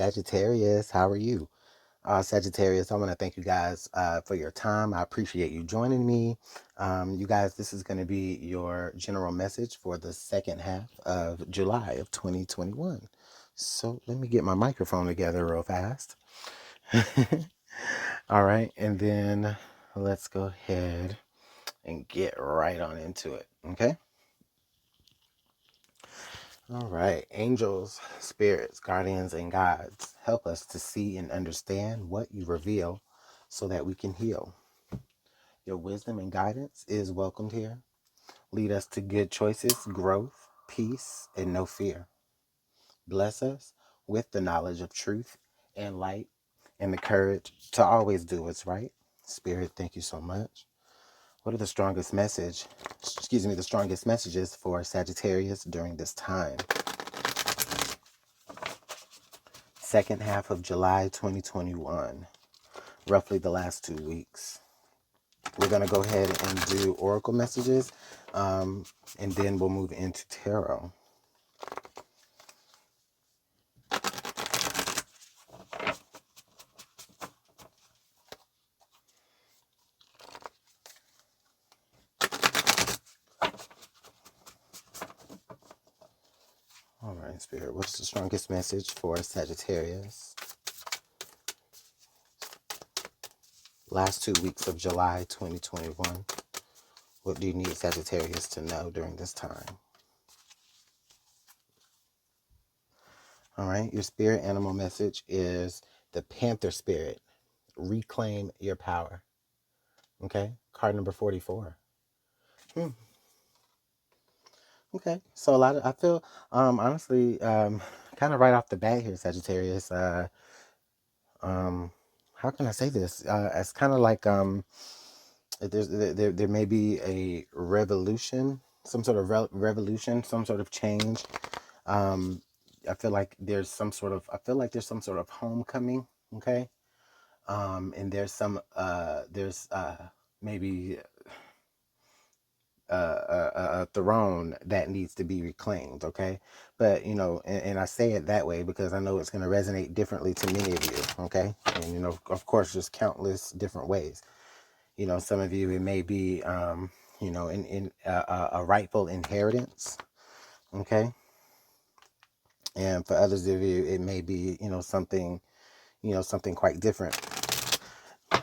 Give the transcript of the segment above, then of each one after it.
Sagittarius, how are you? Sagittarius, I want to thank you guys for your time. I appreciate you joining me. You guys, this is going to be your general message for the second half of July of 2021. So let me get my microphone together real fast. All right, and then let's go ahead and get right on into it, okay? All right, angels, spirits, guardians, and guides, help us to see and understand what you reveal so that we can heal. Your wisdom and guidance is welcomed here. Lead us to good choices, growth, peace, and no fear. Bless us with the knowledge of truth and light and the courage to always do what's right. Spirit, thank you so much. What are the strongest the strongest messages for Sagittarius during this time? Second half of July 2021, roughly the last 2 weeks. We're going to go ahead and do oracle messages, and then we'll move into tarot. All right, Spirit, what's the strongest message for Sagittarius? Last 2 weeks of July 2021. What do you need Sagittarius to know during this time? All right, your spirit animal message is the Panther Spirit. Reclaim your power. Okay, card number 44. Okay, so I feel, honestly, kind of right off the bat here, Sagittarius, how can I say this? It's kind of like, there may be a revolution, some sort of revolution, some sort of change. I feel like there's some sort of homecoming. Okay. And there's maybe a throne that needs to be reclaimed, okay? But, and I say it that way because I know it's going to resonate differently to many of you, okay? And, of course, there's countless different ways. Some of you, it may be, in a rightful inheritance, okay? And for others of you, it may be, something quite different.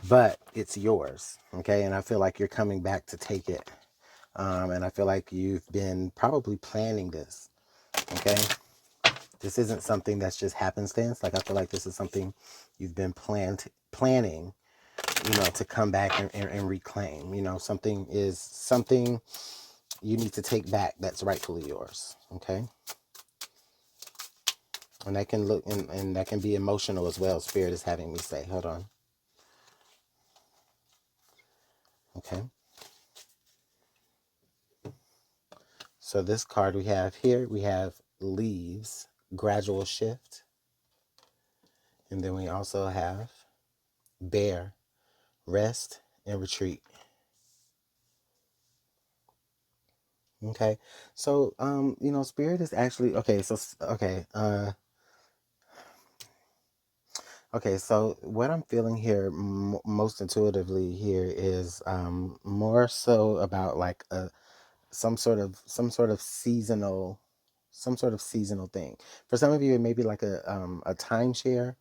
But it's yours, okay? And I feel like you're coming back to take it. And I feel like you've been probably planning this, okay? This isn't something that's just happenstance. Like, I feel like this is something you've been planning, to come back and reclaim. Something you need to take back that's rightfully yours, okay? And that can and that can be emotional as well. Spirit is having me say, hold on. Okay. So this card we have leaves, gradual shift. And then we also have bear, rest and retreat. Okay. So, spirit is actually, okay. So what I'm feeling here most intuitively here is, more so about like some sort of seasonal, thing. For some of you, it may be like a timeshare.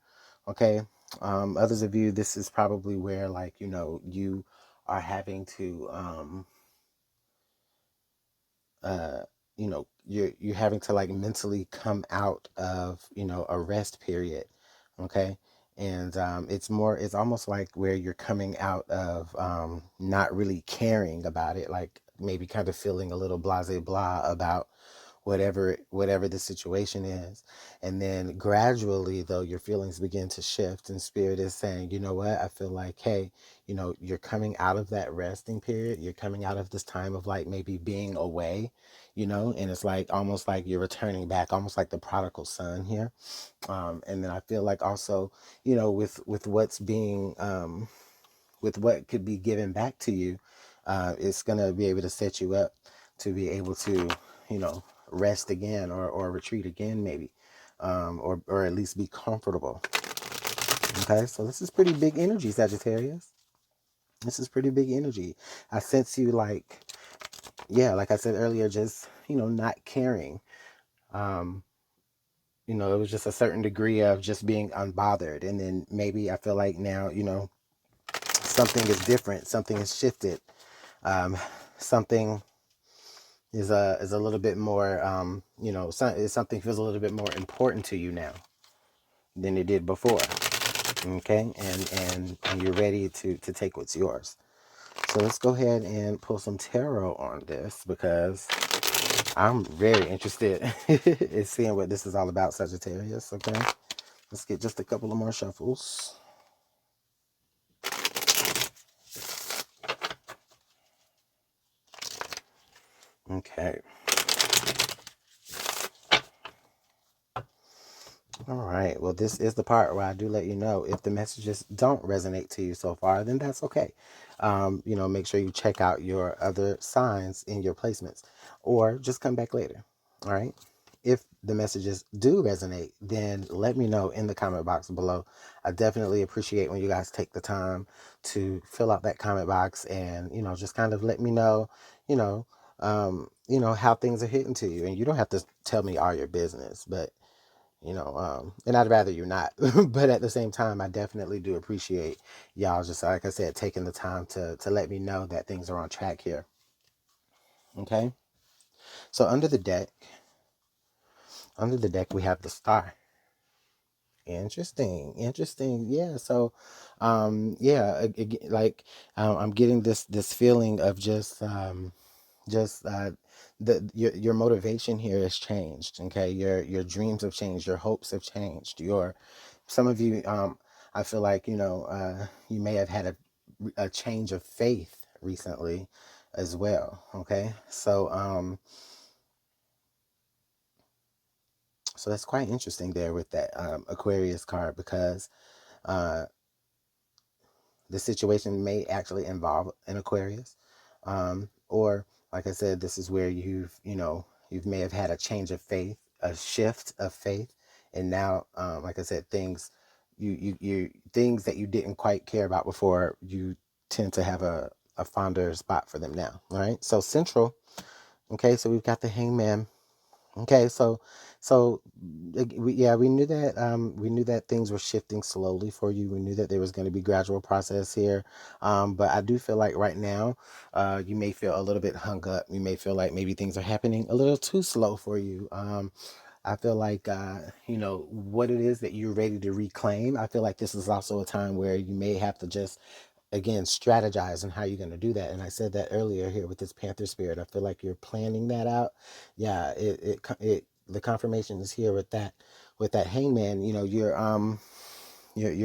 Okay. Others of you, this is probably where, like, you are having to, you're having to like mentally come out of, a rest period. Okay. And it's almost like where you're coming out of, not really caring about it, like maybe kind of feeling a little blah about whatever the situation is. And then gradually, though, your feelings begin to shift, and spirit is saying, you know what, I feel like, hey, you're coming out of that resting period. You're coming out of this time of like maybe being away, and it's like almost like you're returning back, almost like the prodigal son here. And then I feel like also, with what's being, with what could be given back to you, it's going to be able to set you up to be able to, rest again or retreat again, maybe. or at least be comfortable. Okay, so this is pretty big energy, Sagittarius. This is pretty big energy. I sense you like, yeah, like I said earlier, just, not caring. It was just a certain degree of just being unbothered. And then maybe I feel like now, something is different. Something has shifted. Something is a little bit more, something feels a little bit more important to you now than it did before. Okay, and you're ready to take what's yours. So let's go ahead and pull some tarot on this, because I'm very interested in seeing what this is all about, Sagittarius. Okay, let's get just a couple of more shuffles. Okay. All right. Well, this is the part where I do let you know if the messages don't resonate to you so far, then that's okay. Make sure you check out your other signs in your placements, or just come back later. All right. If the messages do resonate, then let me know in the comment box below. I definitely appreciate when you guys take the time to fill out that comment box and, just kind of let me know, how things are hitting to you. And you don't have to tell me all your business, but and I'd rather you not. But at the same time, I definitely do appreciate y'all, just like I said, taking the time to let me know that things are on track here. Okay. So under the deck, we have the Star. Interesting. Yeah. So, yeah, I'm getting this feeling of just your motivation here has changed. Okay, your dreams have changed, your hopes have changed. Some of you, I feel like, you may have had a change of faith recently as well. Okay, so that's quite interesting there with that Aquarius card, because uh the situation may actually involve an Aquarius. Or, like I said, this is where you may have had a change of faith, a shift of faith. And now, like I said, things that you didn't quite care about before, you tend to have a fonder spot for them now. All right. So central. Okay. So we've got the Hangman. Okay, so we knew that things were shifting slowly for you. We knew that there was going to be gradual process here, but I do feel like right now, you may feel a little bit hung up. You may feel like maybe things are happening a little too slow for you. I feel like what it is that you're ready to reclaim. I feel like this is also a time where you may have to just again strategize on how you're going to do that. And I said that earlier here with this Panther spirit. I feel like you're planning that out. Yeah, the confirmation is here with that Hangman. You're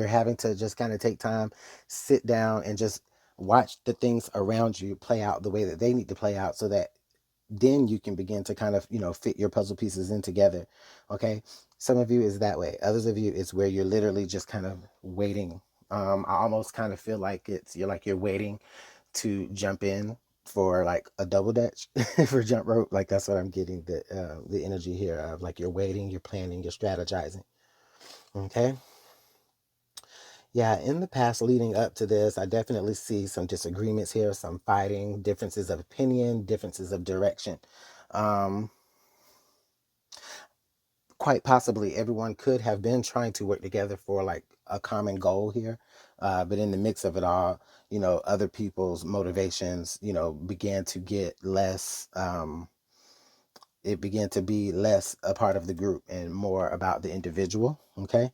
having to just kind of take time, sit down, and just watch the things around you play out the way that they need to play out, so that then you can begin to kind of fit your puzzle pieces in together. Okay, some of you is that way, others of you is where you're literally just kind of waiting. I almost kind of feel like you're waiting to jump in for like a double dutch for jump rope. Like that's what I'm getting, the energy here of, like, you're waiting, you're planning, you're strategizing. Okay. Yeah, in the past leading up to this, I definitely see some disagreements here, some fighting, differences of opinion, differences of direction. Um, Quite possibly everyone could have been trying to work together for like a common goal here. But in the mix of it all, other people's motivations, began to get less, it began to be less a part of the group and more about the individual. Okay.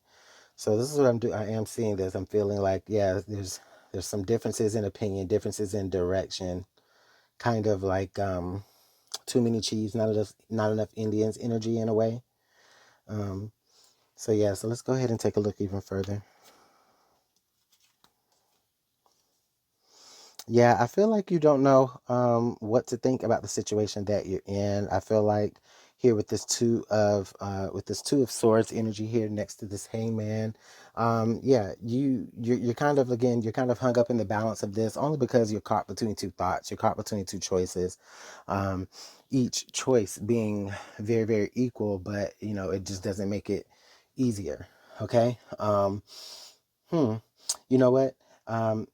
So this is what I'm doing. I am seeing this. I'm feeling like, yeah, there's some differences in opinion, differences in direction, kind of like too many chiefs, not enough Indians energy in a way. Um, so yeah, so let's go ahead and take a look even further. Yeah, I feel like you don't know what to think about the situation that you're in. I feel like here with this two of swords energy here next to this Hangman, yeah, you're kind of, again, you're kind of hung up in the balance of this, only because you're caught between two thoughts, you're caught between two choices. Um, each choice being very, very equal, but you know, it just doesn't make it easier. Okay. You know what? Um,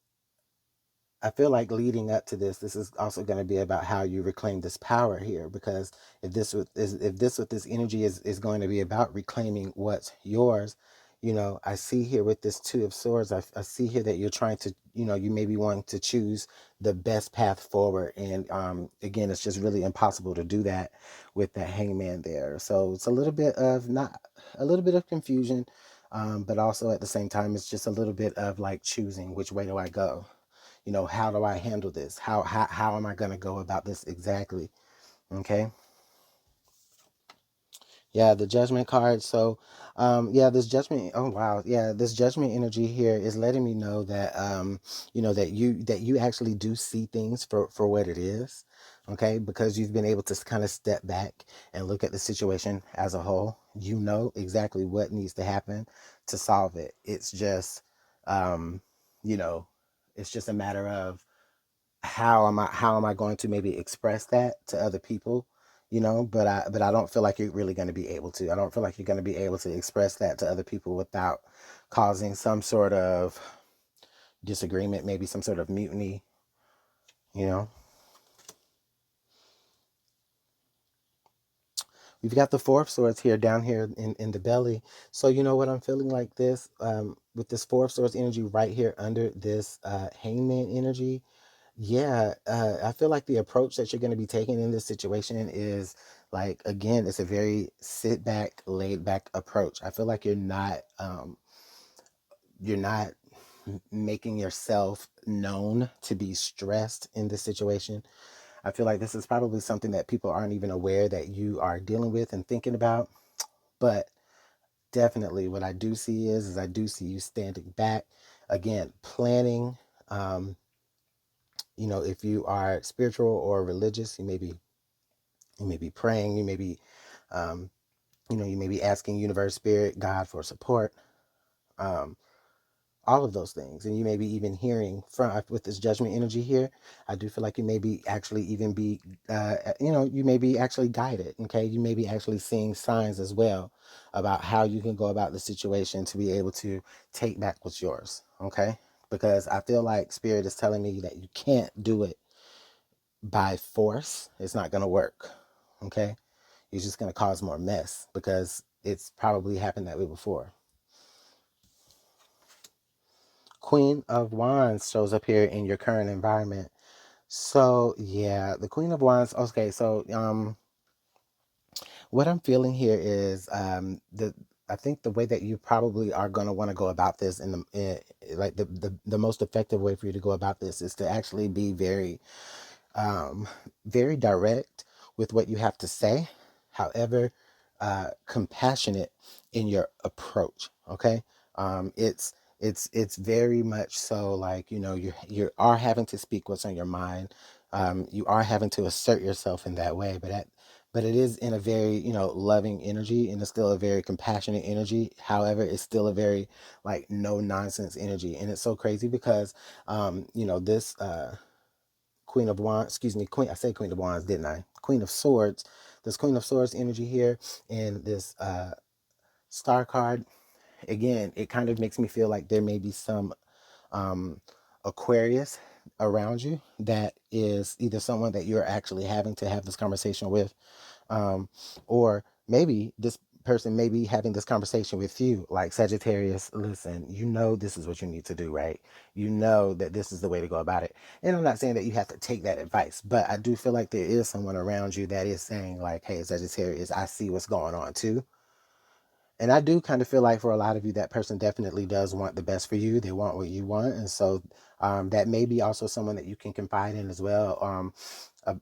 I feel like leading up to this is also going to be about how you reclaim this power here, because if this energy is going to be about reclaiming what's yours, you know, I see here with this Two of Swords, I see here that you're trying to, you know, you may be wanting to choose the best path forward, and again, it's just really impossible to do that with that Hangman there. So it's a little bit of not a little bit of confusion, but also at the same time, it's just a little bit of like choosing which way do I go. You know, how do I handle this? How am I going to go about this exactly? Okay. Yeah, the judgment card. So, yeah, this judgment. Oh wow, yeah, this judgment energy here is letting me know that, you know, that you actually do see things for what it is. Okay, because you've been able to kind of step back and look at the situation as a whole. You know exactly what needs to happen to solve it. It's just, you know, it's just a matter of how am I going to maybe express that to other people, you know, but I don't feel like you're really going to be able to. I don't feel like you're going to be able to express that to other people without causing some sort of disagreement, maybe some sort of mutiny, you know. We've got the Four of Swords here down here in the belly. So you know what I'm feeling like this, with this Four of Swords energy right here under this Hangman energy. Yeah, I feel like the approach that you're going to be taking in this situation is like, again, it's a very sit back, laid back approach. I feel like you're not making yourself known to be stressed in this situation. I feel like this is probably something that people aren't even aware that you are dealing with and thinking about. But definitely what I do see is I do see you standing back, again, planning. Um, you know, if you are spiritual or religious, you may be praying, you may be, um, you know, you may be asking universe, spirit, God for support, um, all of those things. And you may be even hearing from, with this judgment energy here, I do feel like you may be actually even be, you know, you may be actually guided. Okay. You may be actually seeing signs as well about how you can go about the situation to be able to take back what's yours. Okay. Because I feel like spirit is telling me that you can't do it by force. It's not going to work. Okay. You're just going to cause more mess because it's probably happened that way before. Queen of Wands shows up here in your current environment. So yeah, the Queen of Wands. Okay, so what I'm feeling here is the I think the way that you probably are going to want to go about this like the most effective way for you to go about this is to actually be um, very direct with what you have to say. However, compassionate in your approach. Okay, it's very much so like, you know, you are having to speak what's on your mind. You are having to assert yourself in that way, but it is in a very, you know, loving energy, and it's still a very compassionate energy. However, it's still a very like no nonsense energy, and it's so crazy because you know, this Queen of Wands, excuse me, Queen, I said Queen of Wands, didn't I? Queen of Swords. This Queen of Swords energy here and this star card, again, it kind of makes me feel like there may be some um, Aquarius around you that is either someone that you're actually having to have this conversation with, um, or maybe this person may be having this conversation with you, like Sagittarius. Listen, you know this is what you need to do, right? You know that this is the way to go about it. And I'm not saying that you have to take that advice, but I do feel like there is someone around you that is saying like, hey, Sagittarius, I see what's going on too. And I do kind of feel like for a lot of you, that person definitely does want the best for you. They want what you want. And so that may be also someone that you can confide in as well.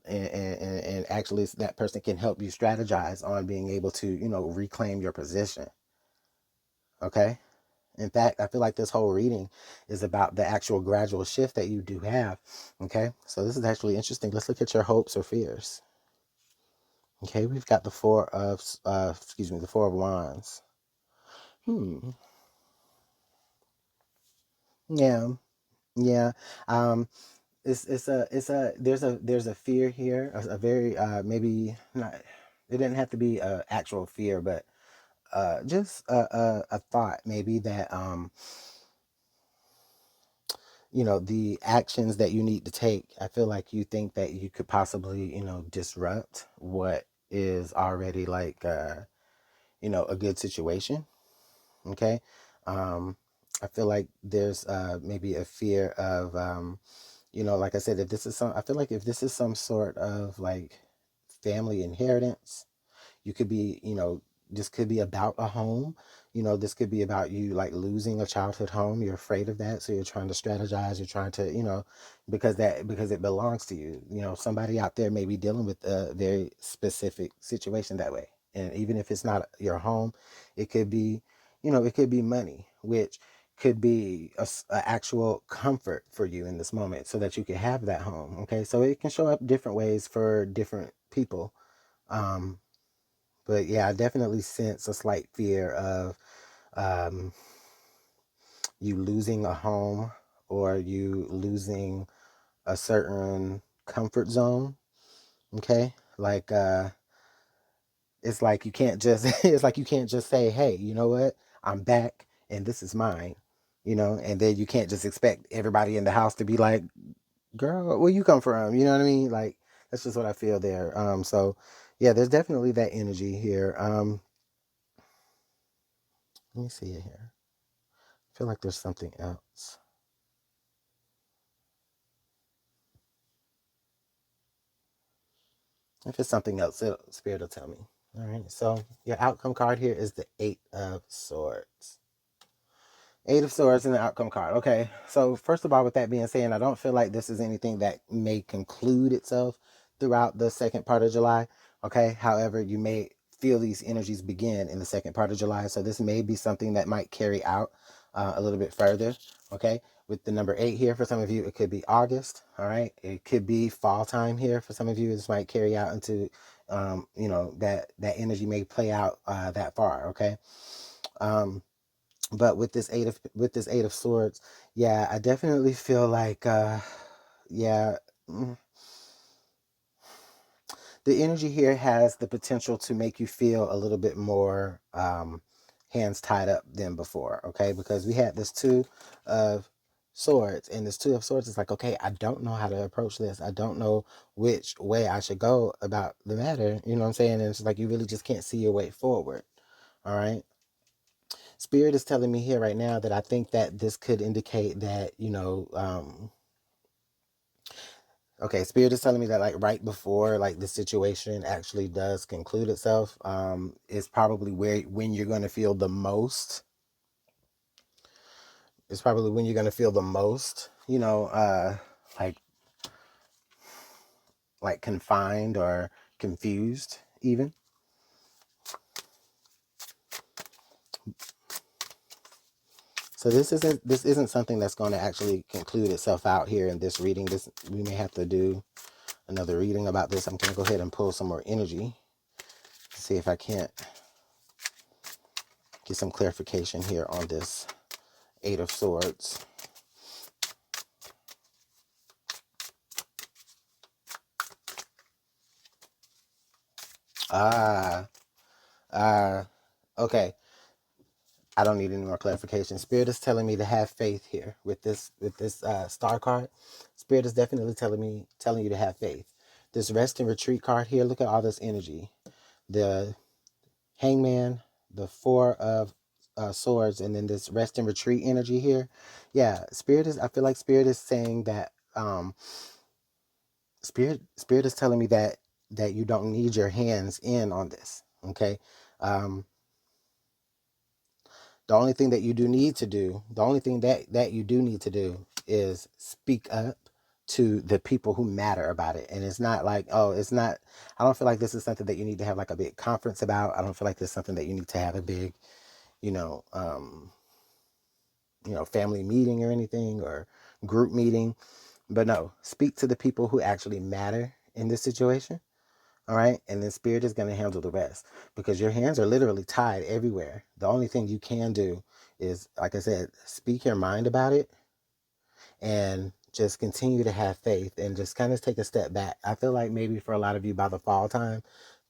And actually that person can help you strategize on being able to, you know, reclaim your position. Okay. In fact, I feel like this whole reading is about the actual gradual shift that you do have. Okay. So this is actually interesting. Let's look at your hopes or fears. Okay. We've got the the Four of Wands. Hmm. Yeah. Yeah. Um, there's a fear here, a very maybe not, it didn't have to be a actual fear, but just a thought maybe that the actions that you need to take, I feel like you think that you could possibly disrupt what is already like a good situation. Okay. I feel like there's maybe a fear of like I said, if this is some I feel like if this is some sort of like family inheritance, you could be, this could be about a home. This could be about you like losing a childhood home. You're afraid of that, so you're trying to strategize. You're trying to, because it belongs to you. Somebody out there may be dealing with a very specific situation that way. And even if it's not your home, it could be, it could be money, which could be a actual comfort for you in this moment, so that you can have that home. Okay, so it can show up different ways for different people. Um, but yeah, I definitely sense a slight fear of um, you losing a home, or you losing a certain comfort zone. Okay. Like, it's like you can't just, it's like you can't just say, hey, you know what? I'm back and this is mine, and then you can't just expect everybody in the house to be like, girl, where you come from? You know what I mean? Like, that's just what I feel there. So yeah, there's definitely that energy here. Let me see it here. I feel like there's something else. If it's something else, Spirit will tell me. All right. So your outcome card here is the Eight of Swords. Eight of Swords and the outcome card. Okay. So first of all, with that being said, I don't feel like this is anything that may conclude itself throughout the second part of July. Okay. However, you may feel these energies begin in the second part of July. So this may be something that might carry out a little bit further. Okay. With the number 8 here, for some of you, it could be August. All right. It could be fall time here. For some of you, this might carry out into, that energy may play out that far. Okay. But with this eight of swords, yeah, I definitely feel like yeah, mm, the energy here has the potential to make you feel a little bit more hands tied up than before. Okay, because we had this two of swords, and this two of swords is like, okay, I don't know how to approach this. I don't know which way I should go about the matter. You know what I'm saying? And it's like you really just can't see your way forward. All right. Spirit is telling me here right now that I think that this could indicate that, okay, Spirit is telling me that like right before like the situation actually does conclude itself, is probably when you're going to feel the most. It's probably when you're going to feel the most, like confined or confused even. So this isn't something that's going to actually conclude itself out here in this reading. This, we may have to do another reading about this. I'm going to go ahead and pull some more energy to see if I can't get some clarification here on this Eight of Swords. Ah, okay. I don't need any more clarification. Spirit is telling me to have faith here with this star card. Spirit is definitely telling you to have faith. This rest and retreat card here. Look at all this energy. The Hangman, the Four of Swords, and then this rest and retreat energy here. Yeah, Spirit is. I feel like Spirit is saying that. Spirit is telling me that you don't need your hands in on this. Okay. Um, the only thing that you do need to do, the only thing that you do need to do is speak up to the people who matter about it. And it's not like, oh, it's not, I don't feel like this is something that you need to have like a big conference about. I don't feel like this is something that you need to have a big, you know, um, family meeting or anything, or group meeting. But no, speak to the people who actually matter in this situation. All right. And then Spirit is going to handle the rest, because your hands are literally tied everywhere. The only thing you can do is, like I said, speak your mind about it, and just continue to have faith and just kind of take a step back. I feel like maybe for a lot of you by the fall time,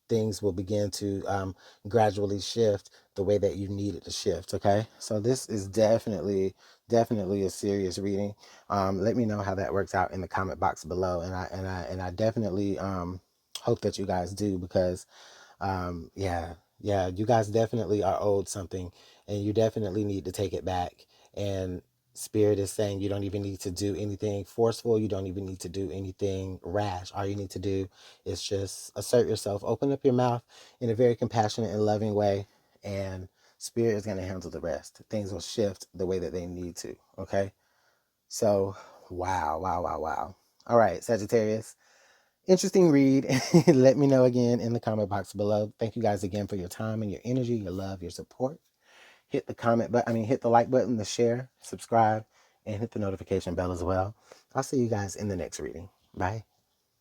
things will begin to gradually shift the way that you need it to shift. Okay, so this is definitely a serious reading. Let me know how that works out in the comment box below, and I definitely hope that you guys do, because yeah, you guys definitely are owed something, and you definitely need to take it back. And Spirit is saying you don't even need to do anything forceful. You don't even need to do anything rash. All you need to do is just assert yourself, open up your mouth in a very compassionate and loving way, and Spirit is going to handle the rest. Things will shift the way that they need to. Okay. So, wow. All right, Sagittarius. Interesting read. Let me know again in the comment box below. Thank you guys again for your time and your energy, your love, your support. Hit the hit the like button, the share, subscribe, and hit the notification bell as well. I'll see you guys in the next reading. Bye.